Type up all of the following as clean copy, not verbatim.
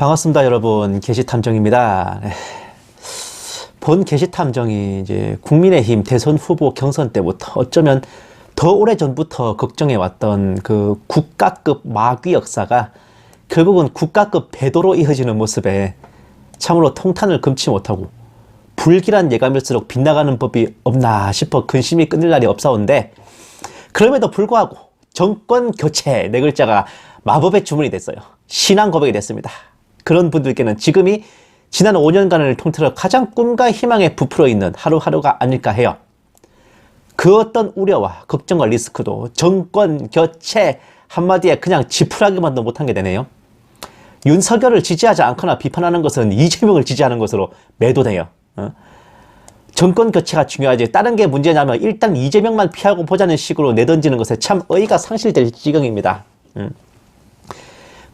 반갑습니다, 여러분. 게시탐정입니다. 본 게시탐정이 이제 국민의힘 대선 후보 경선 때부터 어쩌면 더 오래전부터 걱정해왔던 그 국가급 마귀 역사가 결국은 국가급 배도로 이어지는 모습에 참으로 통탄을 금치 못하고 불길한 예감일수록 빗나가는 법이 없나 싶어 근심이 끊일 날이 없사온데, 그럼에도 불구하고 정권 교체 네 글자가 마법의 주문이 됐어요. 신앙 고백이 됐습니다. 그런 분들께는 지금이 지난 5년간을 통틀어 가장 꿈과 희망에 부풀어 있는 하루하루가 아닐까 해요. 그 어떤 우려와 걱정과 리스크도 정권 교체 한마디에 그냥 지푸라기만도 못한 게 되네요. 윤석열을 지지하지 않거나 비판하는 것은 이재명을 지지하는 것으로 매도돼요. 정권 교체가 중요하지 다른 게 문제냐면 일단 이재명만 피하고 보자는 식으로 내던지는 것에 참 어이가 상실될 지경입니다.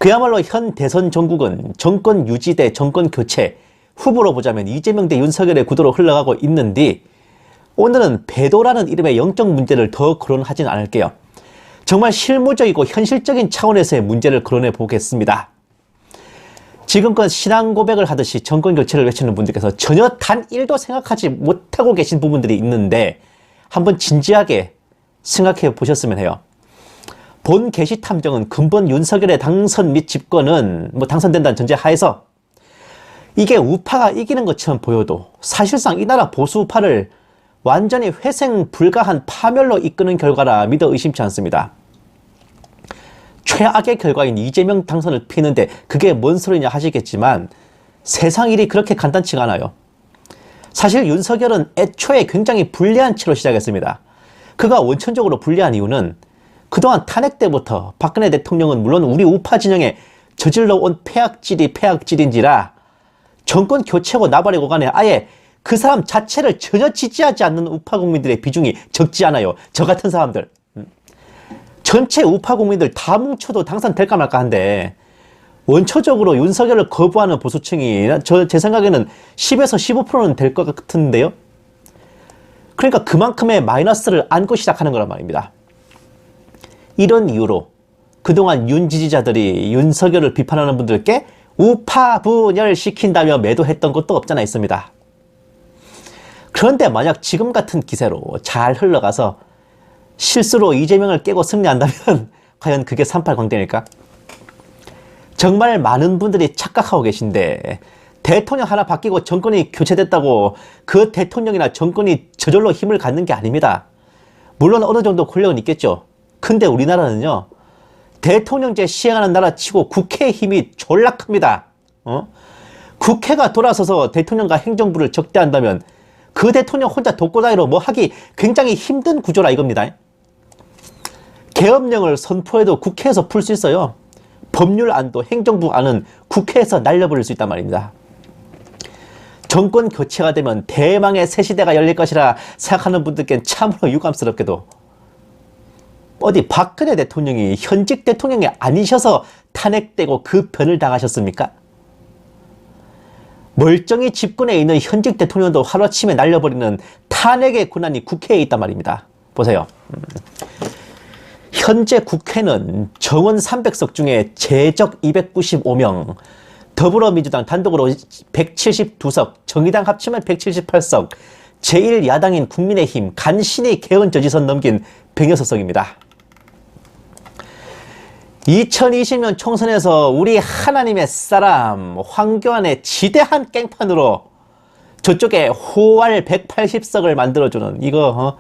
그야말로 현 대선 전국은 정권 유지 대 정권 교체, 후보로 보자면 이재명 대 윤석열의 구도로 흘러가고 있는데, 오늘은 배도라는 이름의 영적 문제를 더 거론하진 않을게요. 정말 실무적이고 현실적인 차원에서의 문제를 거론해 보겠습니다. 지금껏 신앙 고백을 하듯이 정권 교체를 외치는 분들께서 전혀 단 1도 생각하지 못하고 계신 부분들이 있는데 한번 진지하게 생각해 보셨으면 해요. 본 게시탐정은 근본 윤석열의 당선 및 집권은 당선된다는 전제 하에서 이게 우파가 이기는 것처럼 보여도 사실상 이 나라 보수 우파를 완전히 회생 불가한 파멸로 이끄는 결과라 믿어 의심치 않습니다. 최악의 결과인 이재명 당선을 피는데 그게 뭔 소리냐 하시겠지만 세상 일이 그렇게 간단치가 않아요. 사실 윤석열은 애초에 굉장히 불리한 채로 시작했습니다. 그가 원천적으로 불리한 이유는 그동안 탄핵 때부터 박근혜 대통령은 물론 우리 우파 진영에 저질러 온 폐악질인지라 정권 교체고 나발이고 간에 아예 그 사람 자체를 전혀 지지하지 않는 우파 국민들의 비중이 적지 않아요. 저 같은 사람들. 전체 우파 국민들 다 뭉쳐도 당선될까 말까 한데 원초적으로 윤석열을 거부하는 보수층이 제 생각에는 10에서 15%는 될 것 같은데요. 그러니까 그만큼의 마이너스를 안고 시작하는 거란 말입니다. 이런 이유로 그동안 윤 지지자들이 윤석열을 비판하는 분들께 우파 분열시킨다며 매도했던 것도 없잖아 있습니다. 그런데 만약 지금 같은 기세로 잘 흘러가서 실수로 이재명을 깨고 승리한다면 과연 그게 3.8광대일까? 정말 많은 분들이 착각하고 계신데 대통령 하나 바뀌고 정권이 교체됐다고 그 대통령이나 정권이 저절로 힘을 갖는 게 아닙니다. 물론 어느 정도 권력은 있겠죠. 근데 우리나라는요, 대통령제 시행하는 나라 치고 국회의 힘이 졸라 큽니다. 국회가 돌아서서 대통령과 행정부를 적대한다면 그 대통령 혼자 독고다이로 뭐 하기 굉장히 힘든 구조라 이겁니다. 계엄령을 선포해도 국회에서 풀 수 있어요. 법률안도 행정부안은 국회에서 날려버릴 수 있단 말입니다. 정권 교체가 되면 대망의 새 시대가 열릴 것이라 생각하는 분들께는 참으로 유감스럽게도 어디 박근혜 대통령이 현직 대통령이 아니셔서 탄핵되고 그 변을 당하셨습니까? 멀쩡히 집권에 있는 현직 대통령도 하루아침에 날려버리는 탄핵의 권한이 국회에 있단 말입니다. 보세요. 현재 국회는 정원 300석 중에 재적 295명, 더불어민주당 단독으로 172석, 정의당 합치면 178석, 제1야당인 국민의힘 간신히 개헌 저지선 넘긴 106석입니다. 2020년 총선에서 우리 하나님의 사람 황교안의 지대한 깽판으로 저쪽에 호활 180석을 만들어주는 이거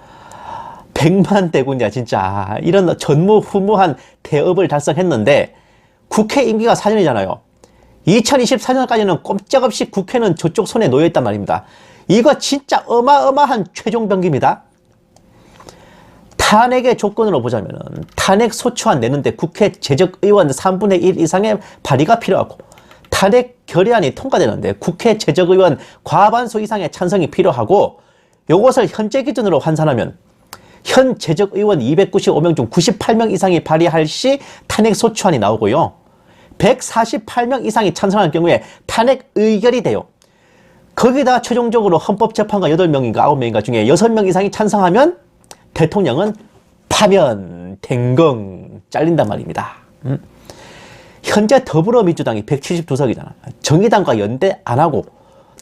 100만 대군이야 진짜. 이런 전무후무한 대업을 달성했는데 국회 임기가 4년이잖아요. 2024년까지는 꼼짝없이 국회는 저쪽 손에 놓여있단 말입니다. 이거 진짜 어마어마한 최종병기입니다. 탄핵의 조건으로 보자면 탄핵 소추안 내는데 국회 재적 의원 3분의 1 이상의 발의가 필요하고, 탄핵 결의안이 통과되는데 국회 재적 의원 과반수 이상의 찬성이 필요하고, 이것을 현재 기준으로 환산하면 현 재적 의원 295명 중 98명 이상이 발의할 시 탄핵 소추안이 나오고요. 148명 이상이 찬성할 경우에 탄핵 의결이 돼요. 거기다 최종적으로 헌법재판관 8명인가 9명인가 중에 6명 이상이 찬성하면 대통령은 파면, 댕강, 잘린단 말입니다. 현재 더불어민주당이 172석이잖아. 정의당과 연대 안 하고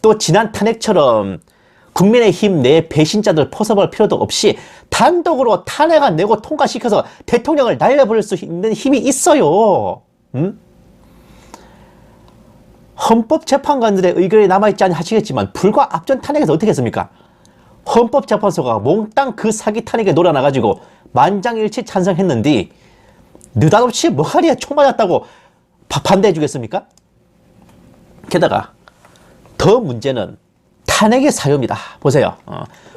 또 지난 탄핵처럼 국민의힘 내 배신자들 포섭할 필요도 없이 단독으로 탄핵 안 내고 통과시켜서 대통령을 날려버릴 수 있는 힘이 있어요. 응? 헌법재판관들의 의견이 남아있지 않냐 하시겠지만 불과 앞전 탄핵에서 어떻게 했습니까? 헌법재판소가 몽땅 그 사기 탄핵에 놀아나가지고 만장일치 찬성했는데 느닷없이 머리에 총 맞았다고 반대해 주겠습니까? 게다가 더 문제는 탄핵의 사유입니다. 보세요.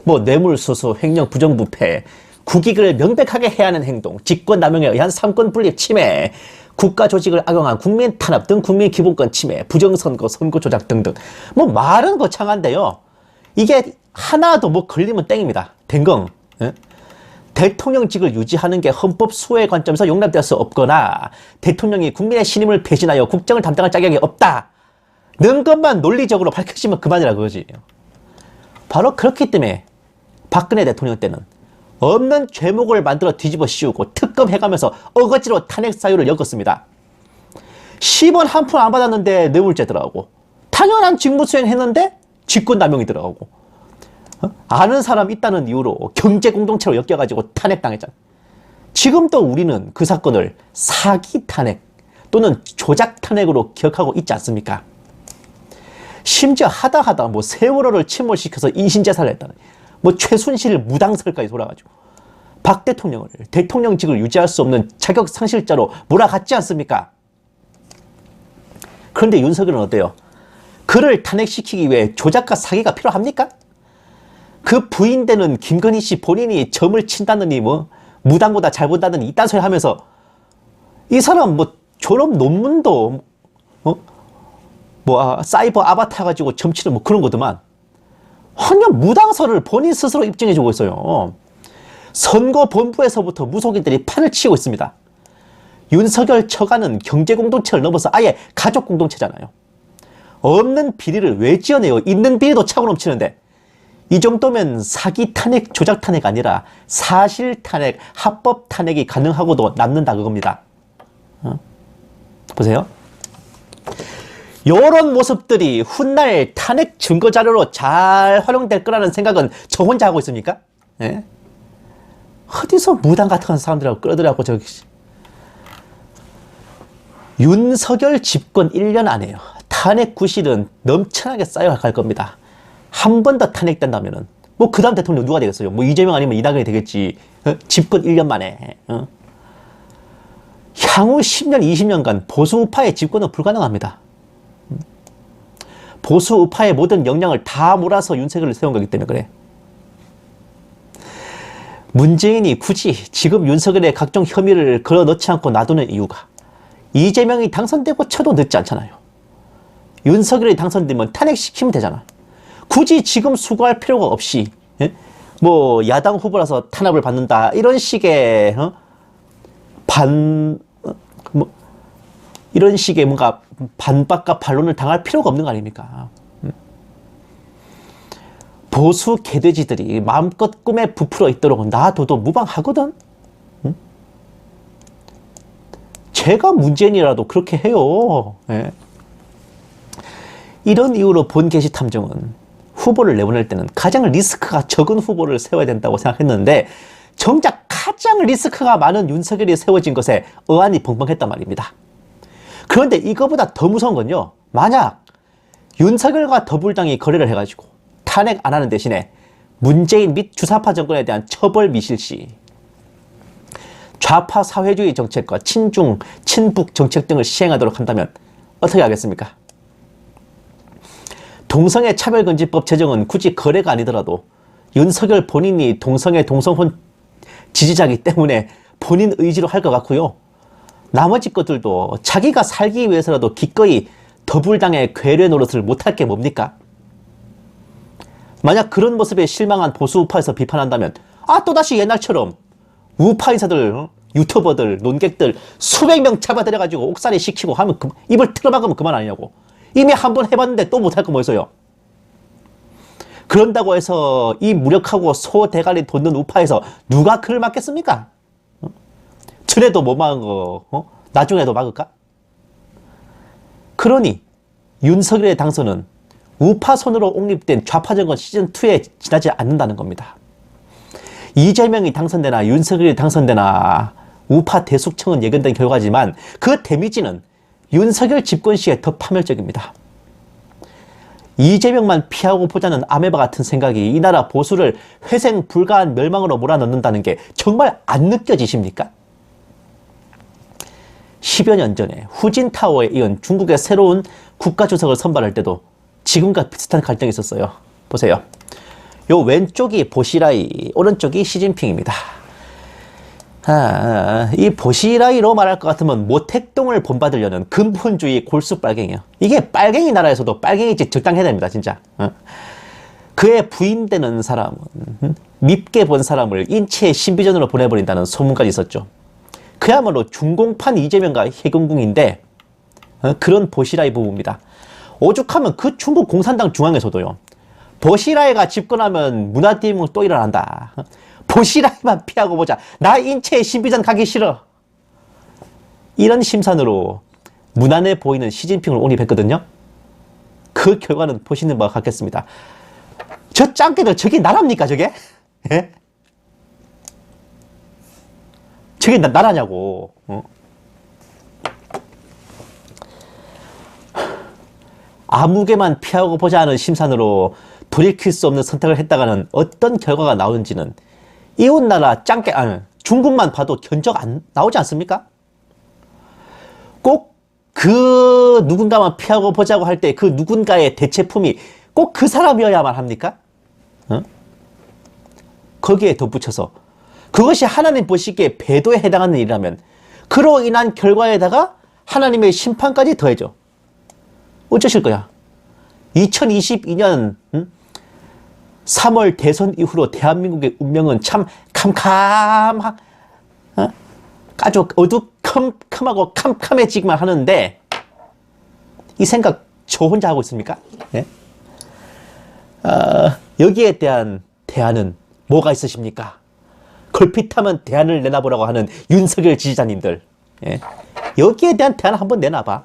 뭐 뇌물수수, 횡령, 부정부패, 국익을 명백하게 해야 하는 행동, 직권남용에 의한 삼권분립 침해, 국가조직을 악용한 국민 탄압 등 국민 기본권 침해, 부정선거, 선거 조작 등등. 뭐 말은 거창한데요. 이게 하나도 뭐 걸리면 땡입니다. 댕강. 예? 대통령직을 유지하는 게 헌법 수호의 관점에서 용납될 수 없거나 대통령이 국민의 신임을 배신하여 국정을 담당할 자격이 없다. 는 것만 논리적으로 밝혀지면 그만이라 그거지. 바로 그렇기 때문에 박근혜 대통령 때는 없는 죄목을 만들어 뒤집어 씌우고 특검해가면서 어거지로 탄핵 사유를 엮었습니다. 10원 한 푼 안 받았는데 뇌물죄 들어가고 당연한 직무수행 했는데 직권남용이 들어가고 아는 사람 있다는 이유로 경제공동체로 엮여가지고 탄핵당했잖아. 지금도 우리는 그 사건을 사기 탄핵 또는 조작 탄핵으로 기억하고 있지 않습니까? 심지어 하다 뭐 세월호를 침몰시켜서 인신제사를 했다는 뭐 최순실 무당설까지 돌아가지고 박 대통령을 대통령직을 유지할 수 없는 자격 상실자로 몰아갔지 않습니까? 그런데 윤석열은 어때요? 그를 탄핵시키기 위해 조작과 사기가 필요합니까? 그 부인되는 김건희 씨 본인이 점을 친다느니 뭐 무당보다 잘 본다느니 이딴 소리 하면서 이 사람 뭐 졸업 논문도 사이버 아바타 가지고 점치는 뭐 그런 거더만 환연 무당설을 본인 스스로 입증해주고 있어요. 선거본부에서부터 무속인들이 판을 치고 있습니다. 윤석열 처가는 경제공동체를 넘어서 아예 가족공동체잖아요. 없는 비리를 왜 지어내요? 있는 비리도 차고 넘치는데 이 정도면 사기 탄핵, 조작 탄핵 아니라 사실 탄핵, 합법 탄핵이 가능하고도 남는다 그겁니다. 보세요. 이런 모습들이 훗날 탄핵 증거 자료로 잘 활용될 거라는 생각은 저 혼자 하고 있습니까? 예? 어디서 무당 같은 사람들하고 끌어들여갖고 저기 윤석열 집권 1년 안에요. 탄핵 구실은 넘쳐나게 쌓여갈 겁니다. 한 번 더 탄핵된다면은 뭐 그 다음 대통령 누가 되겠어요? 뭐 이재명 아니면 이낙연이 되겠지. 집권 1년 만에. 향후 10년, 20년간 보수 우파의 집권은 불가능합니다. 보수 우파의 모든 역량을 다 몰아서 윤석열을 세운 거기 때문에 그래. 문재인이 굳이 지금 윤석열의 각종 혐의를 걸어넣지 않고 놔두는 이유가 이재명이 당선되고 쳐도 늦지 않잖아요. 윤석열이 당선되면 탄핵시키면 되잖아. 굳이 지금 수고할 필요가 없이 뭐 야당 후보라서 탄압을 받는다 이런 식의 이런 식의 뭔가 반박과 반론을 당할 필요가 없는 거 아닙니까? 보수 개돼지들이 마음껏 꿈에 부풀어 있도록 놔둬도 무방하거든. 제가 문재인이라도 그렇게 해요. 예. 이런 이유로 본게시 탐정은 후보를 내보낼 때는 가장 리스크가 적은 후보를 세워야 된다고 생각했는데 정작 가장 리스크가 많은 윤석열이 세워진 것에 어안이 벙벙했단 말입니다. 그런데 이거보다 더 무서운 건요. 만약 윤석열과 더불당이 거래를 해가지고 탄핵 안 하는 대신에 문재인 및 주사파 정권에 대한 처벌 미실시, 좌파 사회주의 정책과 친중, 친북 정책 등을 시행하도록 한다면 어떻게 하겠습니까? 동성애 차별금지법 제정은 굳이 거래가 아니더라도 윤석열 본인이 동성애 동성혼 지지자이기 때문에 본인 의지로 할 것 같고요. 나머지 것들도 자기가 살기 위해서라도 기꺼이 더불당의 괴뢰 노릇을 못할 게 뭡니까? 만약 그런 모습에 실망한 보수 우파에서 비판한다면 또다시 옛날처럼 우파 인사들, 유튜버들, 논객들 수백 명 잡아들여가지고 옥살이 시키고 하면 입을 틀어막으면 그만 아니냐고. 이미 한 번 해봤는데 또 못할 거 뭐 있어요? 그런다고 해서 이 무력하고 소대가리 돋는 우파에서 누가 그를 막겠습니까? 전에도 못 막은 거 나중에도 막을까? 그러니 윤석열의 당선은 우파 손으로 옹립된 좌파 정권 시즌2에 지나지 않는다는 겁니다. 이재명이 당선되나 윤석열이 당선되나 우파 대숙청은 예견된 결과지만 그 데미지는 윤석열 집권 시에 더 파멸적입니다. 이재명만 피하고 보자는 아메바 같은 생각이 이 나라 보수를 회생 불가한 멸망으로 몰아넣는다는 게 정말 안 느껴지십니까? 10여 년 전에 후진타오에 이은 중국의 새로운 국가주석을 선발할 때도 지금과 비슷한 갈등이 있었어요. 보세요. 요 왼쪽이 보시라이, 오른쪽이 시진핑입니다. 이 보시라이로 말할 것 같으면 모택동을 본받으려는 근본주의 골수 빨갱이요. 이게 빨갱이 나라에서도 빨갱이짓 적당해야 됩니다, 진짜. 그의 부인되는 사람은 밉게 본 사람을 인체의 신비전으로 보내버린다는 소문까지 있었죠. 그야말로 중공판 이재명과 해경궁인데 그런 보시라이 부부입니다. 오죽하면 그 중국 공산당 중앙에서도요. 보시라이가 집권하면 문화대문은 또 일어난다. 보시라이만 피하고 보자. 나 인체의 신비전 가기 싫어. 이런 심산으로 무난해 보이는 시진핑을 옹립했거든요. 그 결과는 보시는 바와 같겠습니다. 저 짱깨들 저게 나랍니까 저게? 예? 저게 나라냐고. 아무개만 피하고 보자 하는 심산으로 돌이킬 수 없는 선택을 했다가는 어떤 결과가 나오는지는 이웃나라 짱깨, 중국만 봐도 견적 안 나오지 않습니까? 꼭 그 누군가만 피하고 보자고 할 때 그 누군가의 대체품이 꼭 그 사람이어야만 합니까? 거기에 덧붙여서 그것이 하나님 보시기에 배도에 해당하는 일이라면 그로 인한 결과에다가 하나님의 심판까지 더해져. 어쩌실 거야? 2022년 3월 대선 이후로 대한민국의 운명은 참 아주 어두컴컴하고 캄캄해지기만 하는데 이 생각 저 혼자 하고 있습니까? 네? 여기에 대한 대안은 뭐가 있으십니까? 걸핏하면 대안을 내놔보라고 하는 윤석열 지지자님들, 예? 여기에 대한 대안을 한번 내놔봐.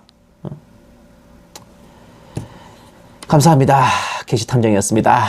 감사합니다. 게시탐정이었습니다.